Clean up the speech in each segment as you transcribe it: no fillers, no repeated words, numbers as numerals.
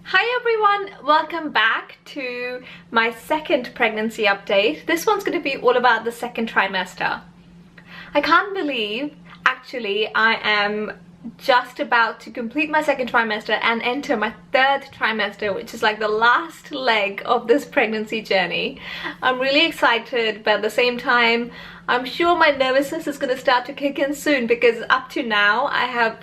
Hi everyone, welcome back to my second pregnancy update. This one's going to be all about the second trimester. I can't believe actually I am just about to complete my second trimester and enter my third trimester, which is like the last leg of this pregnancy journey. I'm really excited, but at the same time I'm sure my nervousness is going to start to kick in soon, because up to now I have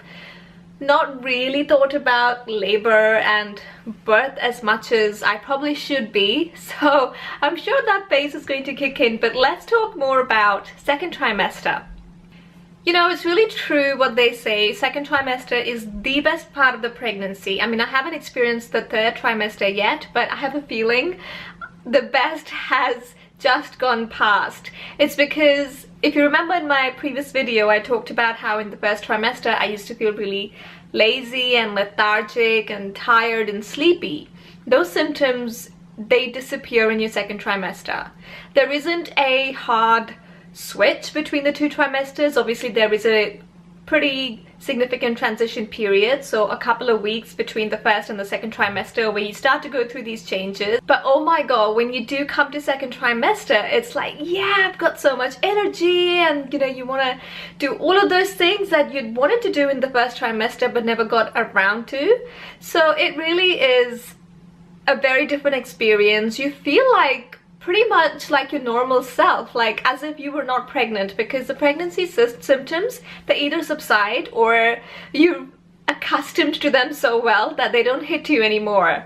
not really thought about labor and birth as much as I probably should be, so I'm sure that phase is going to kick in. But let's talk more about second trimester. You know, it's really true what they say, second trimester is the best part of the pregnancy. I mean, I haven't experienced the third trimester yet, but I have a feeling the best has just gone past. It's because if you remember in my previous video I talked about how in the first trimester I used to feel really lazy and lethargic and tired and sleepy. Those symptoms, they disappear in your second trimester. There isn't a hard switch between the two trimesters. Obviously there is a pretty significant transition period, so a couple of weeks between the first and the second trimester where you start to go through these changes. But oh my god, when you do come to second trimester, it's like, yeah, I've got so much energy, and you know, you want to do all of those things that you'd wanted to do in the first trimester but never got around to. So it really is a very different experience. You feel like pretty much like your normal self, like as if you were not pregnant, because the pregnancy symptoms, they either subside or you're accustomed to them so well that they don't hit you anymore.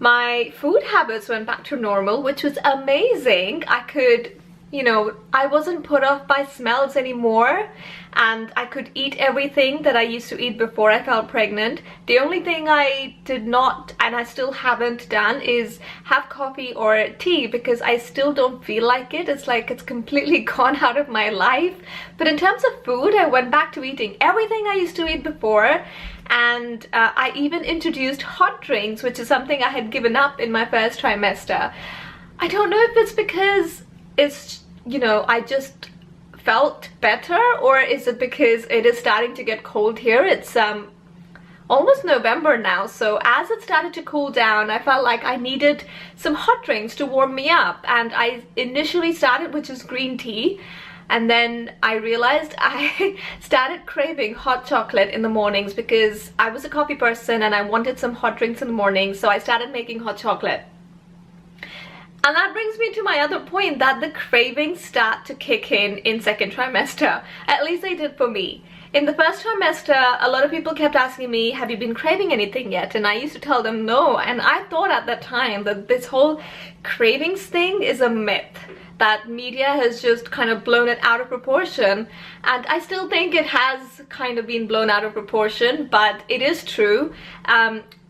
My food habits went back to normal, which was amazing. I could, you know, I wasn't put off by smells anymore, and I could eat everything that I used to eat before I felt pregnant. The only thing I did not, and I still haven't done, is have coffee or tea, because I still don't feel like it. It's like it's completely gone out of my life. But in terms of food, I went back to eating everything I used to eat before, and I even introduced hot drinks, which is something I had given up in my first trimester. I don't know if it's because it's, you know, I just felt better, or is it because it is starting to get cold here. It's almost November now, so as it started to cool down I felt like I needed some hot drinks to warm me up, and I initially started with just green tea, and then I realized I started craving hot chocolate in the mornings because I was a coffee person and I wanted some hot drinks in the morning, so I started making hot chocolate. And that brings me to my other point, that the cravings start to kick in second trimester. At least they did for me. In the first trimester, a lot of people kept asking me, have you been craving anything yet? And I used to tell them no. And I thought at that time that this whole cravings thing is a myth, that media has just kind of blown it out of proportion. And I still think it has kind of been blown out of proportion, but it is true.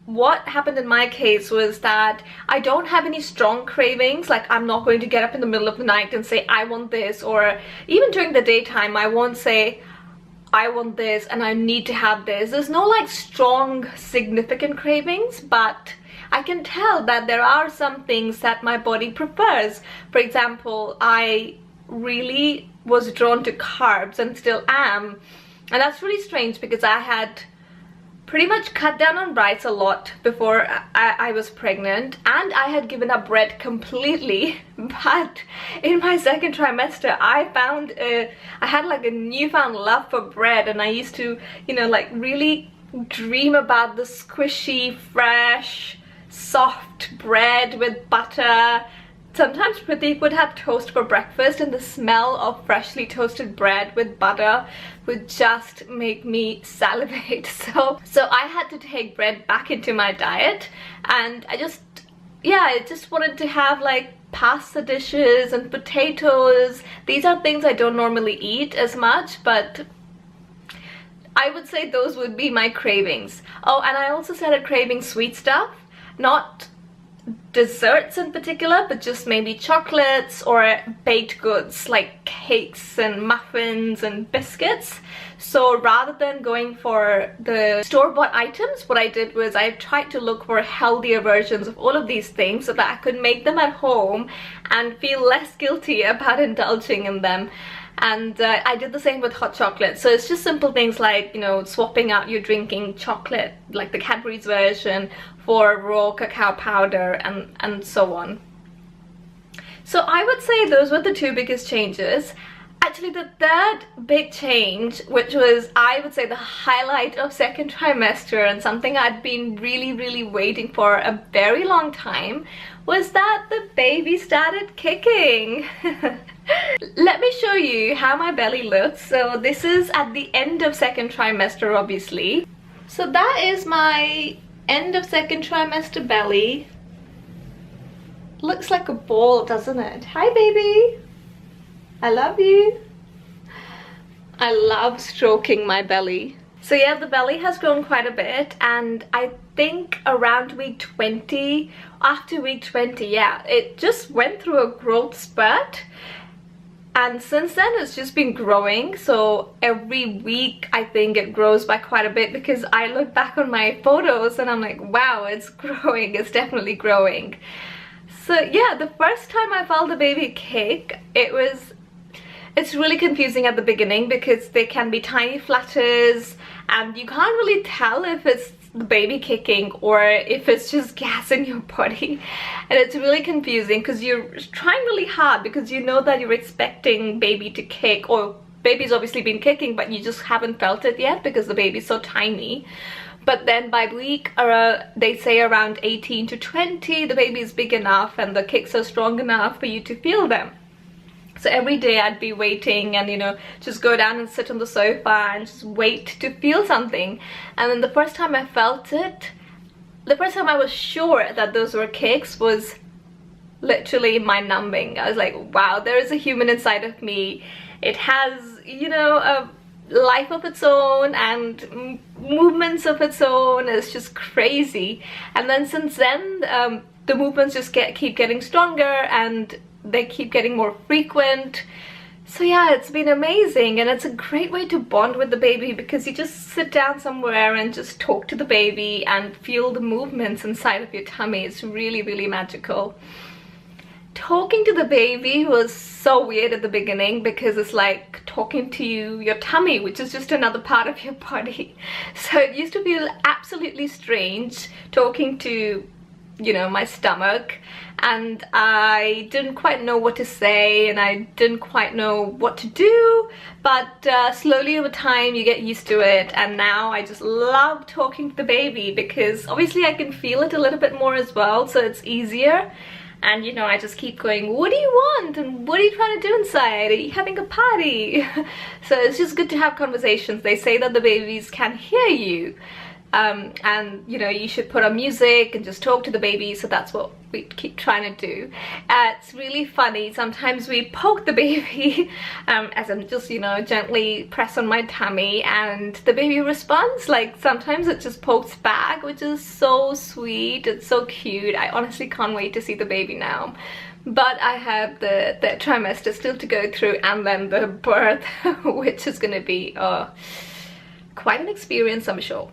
What happened in my case was that I don't have any strong cravings. Like, I'm not going to get up in the middle of the night and say I want this, or even during the daytime I won't say I want this and I need to have this. There's no like strong significant cravings, but I can tell that there are some things that my body prefers. For example, I really was drawn to carbs and still am, and that's really strange because I had pretty much cut down on rice a lot before I was pregnant, and I had given up bread completely. But in my second trimester I found I had like a newfound love for bread, and I used to, you know, like really dream about the squishy, fresh, soft bread with butter. Sometimes Pratik would have toast for breakfast, and the smell of freshly toasted bread with butter would just make me salivate. So I had to take bread back into my diet, and I just wanted to have like pasta dishes and potatoes. These are things I don't normally eat as much, but I would say those would be my cravings. Oh, and I also started craving sweet stuff, not desserts in particular, but just maybe chocolates or baked goods like cakes and muffins and biscuits. So rather than going for the store-bought items, what I did was I tried to look for healthier versions of all of these things so that I could make them at home and feel less guilty about indulging in them. And I did the same with hot chocolate. So it's just simple things like, you know, swapping out your drinking chocolate, like the Cadbury's version, for raw cacao powder and so on. So I would say those were the two biggest changes. Actually, the third big change, which was, I would say, the highlight of second trimester and something I'd been really waiting for a very long time, was that the baby started kicking. Let me show you how my belly looks. So this is at the end of second trimester, obviously. So that is my end of second trimester belly. Looks like a ball, doesn't it? Hi, baby. I love you. I love stroking my belly. So yeah, the belly has grown quite a bit, and I think around week 20, after week 20, yeah, it just went through a growth spurt. And since then it's just been growing. So every week I think it grows by quite a bit, because I look back on my photos and I'm like, wow, it's growing, it's definitely growing. So yeah, the first time I felt the baby kick, it's really confusing at the beginning, because there can be tiny flutters and you can't really tell if it's the baby kicking or if it's just gas in your body. And it's really confusing because you're trying really hard, because you know that you're expecting baby to kick, or baby's obviously been kicking, but you just haven't felt it yet because the baby's so tiny. But then by week, they say around 18 to 20, the baby is big enough and the kicks are strong enough for you to feel them. So every day I'd be waiting and, you know, just go down and sit on the sofa and just wait to feel something. And then the first time I felt it, the first time I was sure that those were kicks, was literally mind numbing. I was like, wow, there is a human inside of me. It has, you know, a life of its own and movements of its own. It's just crazy. And then since then, the movements just keep getting stronger and they keep getting more frequent. So yeah, it's been amazing, and it's a great way to bond with the baby, because you just sit down somewhere and just talk to the baby and feel the movements inside of your tummy. It's really magical. Talking to the baby was so weird at the beginning, because it's like talking to your tummy, which is just another part of your body. So it used to feel absolutely strange talking to, you know, my stomach, and I didn't quite know what to say and I didn't quite know what to do. But slowly over time you get used to it, and now I just love talking to the baby, because obviously I can feel it a little bit more as well, so it's easier. And you know, I just keep going, what do you want? And what are you trying to do inside? Are you having a party? So it's just good to have conversations. They say that the babies can hear you. And you know, you should put on music and just talk to the baby. So that's what we keep trying to do. It's really funny. Sometimes we poke the baby as I'm just, you know, gently press on my tummy, and the baby responds. Like sometimes it just pokes back, which is so sweet. It's so cute. I honestly can't wait to see the baby now. But I have the trimester still to go through, and then the birth, which is going to be quite an experience, I'm sure.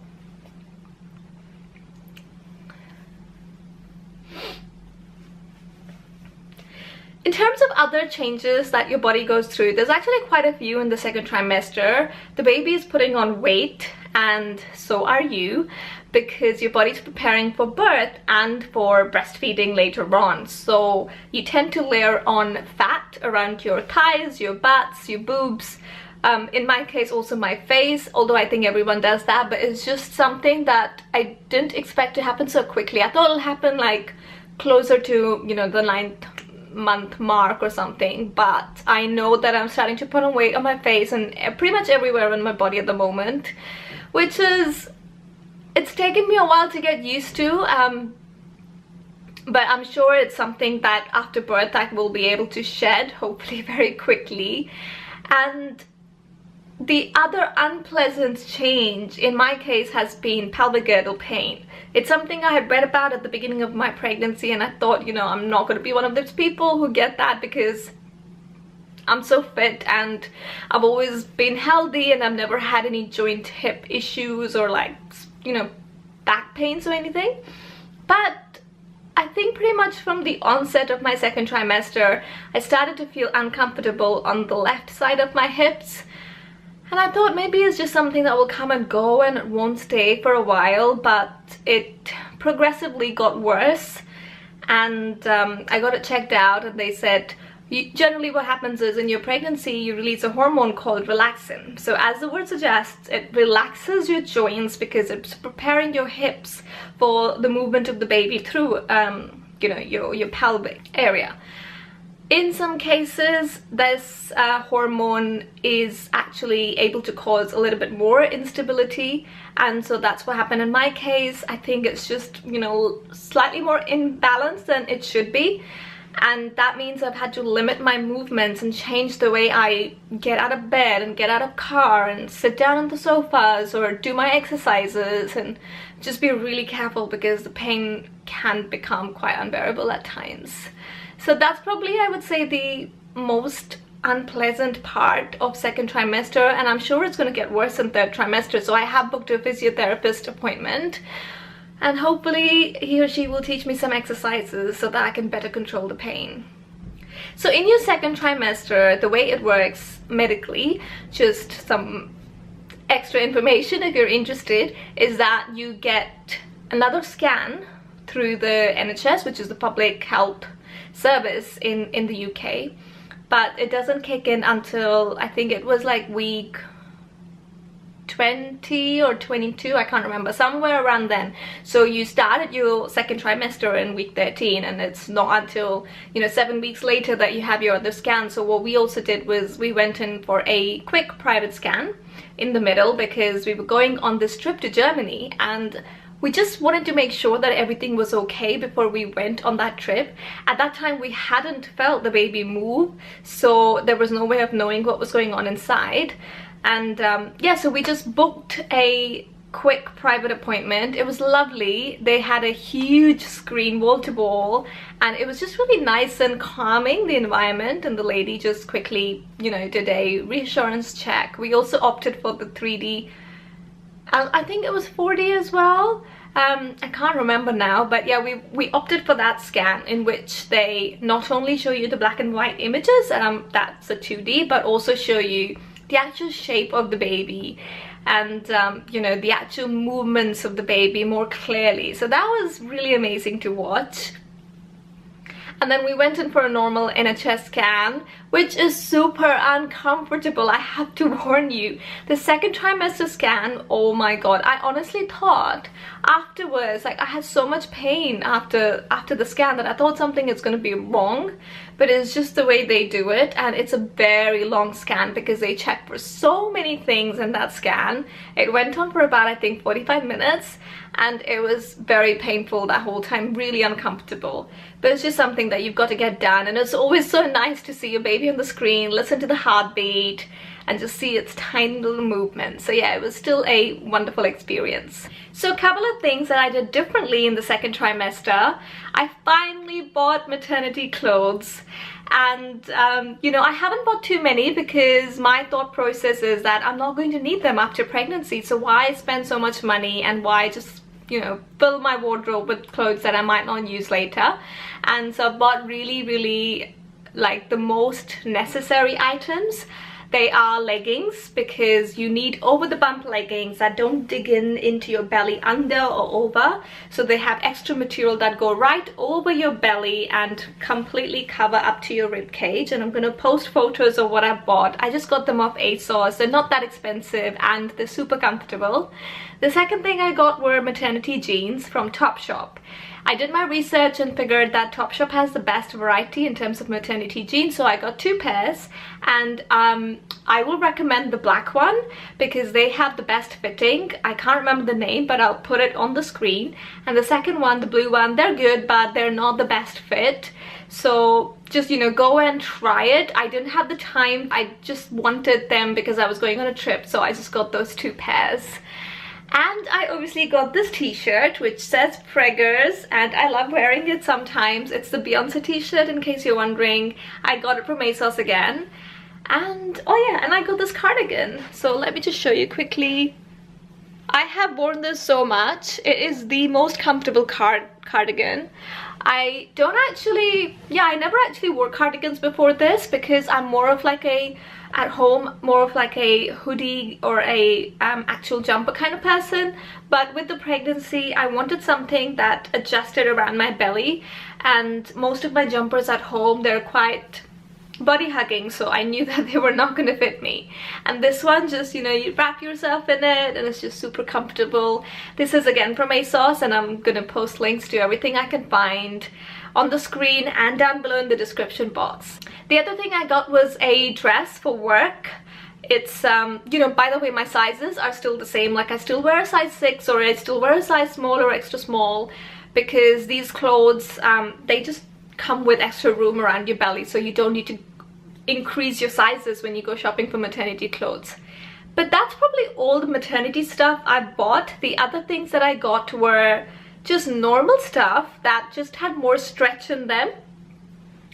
In terms of other changes that your body goes through, there's actually quite a few in the second trimester. The baby is putting on weight, and so are you, because your body's preparing for birth and for breastfeeding later on. So you tend to layer on fat around your thighs, your butts, your boobs. In my case, also my face, although I think everyone does that, but it's just something that I didn't expect to happen so quickly. I thought it'll happen like closer to, you know, the 9th-month mark or something, but I know that I'm starting to put on weight on my face and pretty much everywhere in my body at the moment, which is, it's taken me a while to get used to, but I'm sure it's something that after birth I will be able to shed, hopefully very quickly. And the other unpleasant change in my case has been pelvic girdle pain. It's something I had read about at the beginning of my pregnancy, and I thought, you know, I'm not going to be one of those people who get that, because I'm so fit and I've always been healthy and I've never had any joint hip issues or like, you know, back pains or anything. But I think pretty much from the onset of my second trimester, I started to feel uncomfortable on the left side of my hips. And I thought maybe it's just something that will come and go and it won't stay for a while, but it progressively got worse. And I got it checked out and they said, generally what happens is in your pregnancy you release a hormone called relaxin. So as the word suggests, it relaxes your joints because it's preparing your hips for the movement of the baby through you know, your pelvic area. In some cases this hormone is actually able to cause a little bit more instability, and so that's what happened in my case. I think it's just, you know, slightly more imbalanced than it should be. And that means I've had to limit my movements and change the way I get out of bed and get out of car and sit down on the sofas or do my exercises, and just be really careful because the pain can become quite unbearable at times. So that's probably, I would say, the most unpleasant part of second trimester, and I'm sure it's going to get worse in third trimester. So I have booked a physiotherapist appointment, and hopefully he or she will teach me some exercises so that I can better control the pain. So in your second trimester, the way it works medically, just some extra information if you're interested, is that you get another scan through the NHS, which is the public health service in the UK, but it doesn't kick in until, I think it was like week 20 or 22, I can't remember, somewhere around then. So you started your second trimester in week 13, and it's not until, you know, 7 weeks later that you have your other scan. So what we also did was we went in for a quick private scan in the middle because we were going on this trip to Germany, and we just wanted to make sure that everything was okay before we went on that trip. At that time we hadn't felt the baby move, so there was no way of knowing what was going on inside. And yeah, so we just booked a quick private appointment. It was lovely. They had a huge screen wall to wall, and it was just really nice and calming, the environment. And the lady just quickly, you know, did a reassurance check. We also opted for the 3D, I think it was 4D as well. I can't remember now, but yeah, we opted for that scan, in which they not only show you the black and white images, and that's a 2D, but also show you the actual shape of the baby and you know, the actual movements of the baby more clearly. So that was really amazing to watch. And then we went in for a normal NHS scan, which is super uncomfortable, I have to warn you. The second trimester scan, oh my god, I honestly thought afterwards, like, I had so much pain after the scan that I thought something is going to be wrong. But it's just the way they do it, and it's a very long scan because they check for so many things in that scan. It went on for about, I think, 45 minutes, and it was very painful that whole time, really uncomfortable. But it's just something that you've got to get done, and it's always so nice to see your baby on the screen, listen to the heartbeat, and just see its tiny little movements. So yeah, it was still a wonderful experience. So a couple of things that I did differently in the second trimester. I finally bought maternity clothes, and you know, I haven't bought too many because my thought process is that I'm not going to need them after pregnancy, so why spend so much money and why just, you know, fill my wardrobe with clothes that I might not use later. And so I bought really like the most necessary items. They are leggings, because you need over the bump leggings that don't dig into your belly under or over. So they have extra material that go right over your belly and completely cover up to your rib cage. And I'm going to post photos of what I bought. I just got them off ASOS. They're not that expensive and they're super comfortable. The second thing I got were maternity jeans from Topshop. I did my research and figured that Topshop has the best variety in terms of maternity jeans, so I got 2 pairs, and I will recommend the black one because they have the best fitting. I can't remember the name, but I'll put it on the screen. And the second one, the blue one, they're good, but they're not the best fit. So just, you know, go and try it. I didn't have the time. I just wanted them because I was going on a trip, so I just got those 2 pairs. And I obviously got this t-shirt which says Preggers, and I love wearing it sometimes. It's the Beyonce t-shirt, in case you're wondering. I got it from ASOS again. And oh yeah, and I got this cardigan. So let me just show you quickly. I have worn this so much. It is the most comfortable cardigan. I don't actually, I never actually wore cardigans before this because I'm more of like a, at home, more of like a hoodie or a actual jumper kind of person. But with the pregnancy, I wanted something that adjusted around my belly, and most of my jumpers at home, they're quite body hugging, so I knew that they were not going to fit me. And this one, just, you know, you wrap yourself in it and it's just super comfortable. This is again from ASOS, and I'm gonna post links to everything I can find on the screen and down below in the description box. The other thing I got was a dress for work. It's you know, by the way, my sizes are still the same. Like, I still wear a size 6, or I still wear a size small or extra small, because these clothes, they just come with extra room around your belly, so you don't need to increase your sizes when you go shopping for maternity clothes. But that's probably all the maternity stuff I bought. The other things that I got were just normal stuff that just had more stretch in them,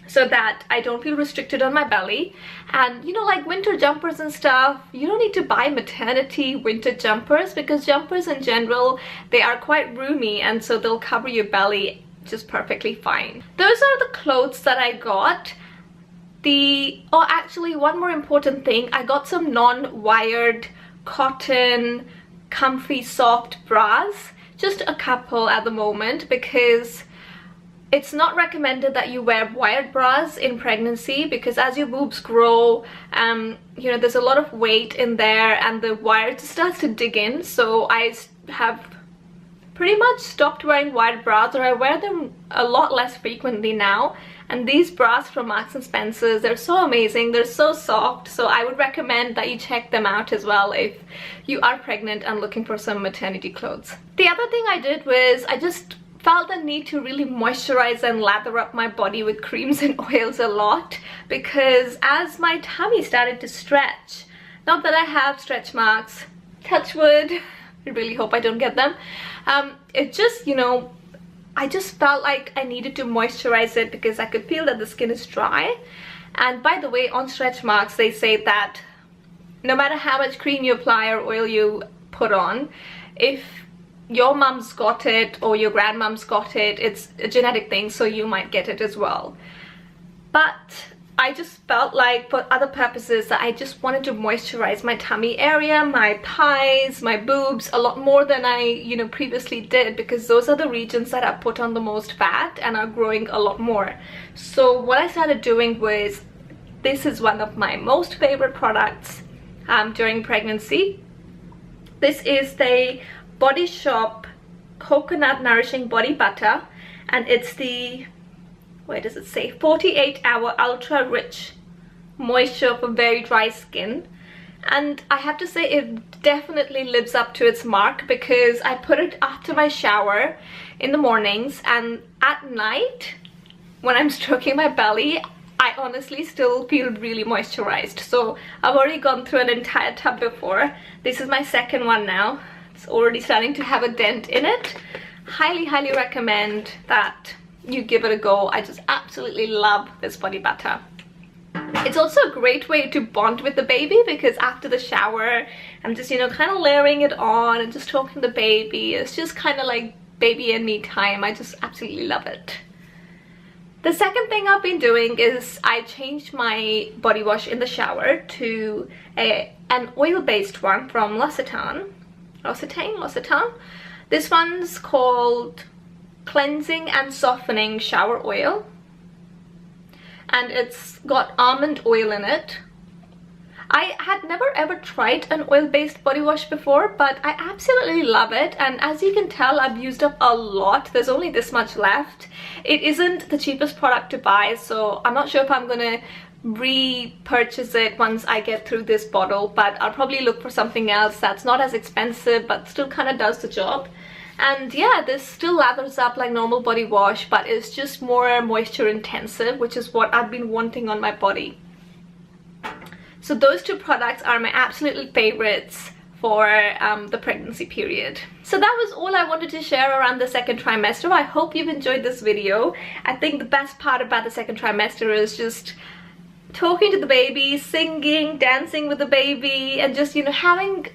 so that I don't feel restricted on my belly. And you know, like winter jumpers and stuff, you don't need to buy maternity winter jumpers, because jumpers in general, they are quite roomy, and so they'll cover your belly just perfectly fine. Those are the clothes that I got. Oh, actually, one more important thing, I got some non-wired cotton comfy soft bras, just a couple at the moment, because it's not recommended that you wear wired bras in pregnancy, because as your boobs grow, you know, there's a lot of weight in there and the wire just starts to dig in. So I have pretty much stopped wearing wired bras, or I wear them a lot less frequently now. And these bras from Marks and Spencer's, they're so amazing, they're so soft, so I would recommend that you check them out as well if you are pregnant and looking for some maternity clothes. The other thing I did was I just felt the need to really moisturize and lather up my body with creams and oils a lot, because as my tummy started to stretch, not that I have stretch marks, touch wood, I really hope I don't get them, it just, you know, I just felt like I needed to moisturize it because I could feel that the skin is dry. And by the way, on stretch marks, they say that no matter how much cream you apply or oil you put on, if your mum's got it or your grandmom's got it, it's a genetic thing, so you might get it as well. But I just felt like, for other purposes, that I just wanted to moisturize my tummy area, my thighs, my boobs a lot more than I, you know, previously did, because those are the regions that have put on the most fat and are growing a lot more. So what I started doing was, this is one of my most favorite products during pregnancy. This is the Body Shop Coconut Nourishing Body Butter, and it's the, where does it say, 48-hour ultra rich moisture for very dry skin. And I have to say, it definitely lives up to its mark, because I put it after my shower in the mornings, and at night when I'm stroking my belly, I honestly still feel really moisturized. So I've already gone through an entire tub before. This is my second one now. It's already starting to have a dent in it. Highly recommend that you give it a go. I just absolutely love this body butter. It's also a great way to bond with the baby, because after the shower I'm just, you know, kind of layering it on and just talking to the baby. It's just kind of like baby and me time. I just absolutely love it. The second thing I've been doing is I changed my body wash in the shower to an oil-based one from L'Occitane. This one's called Cleansing and Softening Shower Oil, and it's got almond oil in it. I had never ever tried an oil-based body wash before, but I absolutely love it, and as you can tell, I've used up a lot. There's only this much left. It isn't the cheapest product to buy, so I'm not sure if I'm gonna repurchase it once I get through this bottle, but I'll probably look for something else that's not as expensive but still kind of does the job. And yeah, this still lathers up like normal body wash, but it's just more moisture intensive, which is what I've been wanting on my body. So those two products are my absolute favorites for the pregnancy period. So that was all I wanted to share around the second trimester. I hope you've enjoyed this video. I think the best part about the second trimester is just talking to the baby, singing, dancing with the baby, and just, you know, having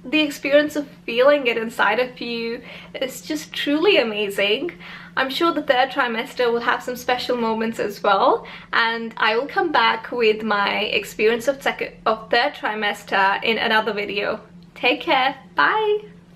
the experience of feeling it inside of you is just truly amazing. I'm sure the third trimester will have some special moments as well, and I will come back with my experience of third trimester in another video. Take care, bye!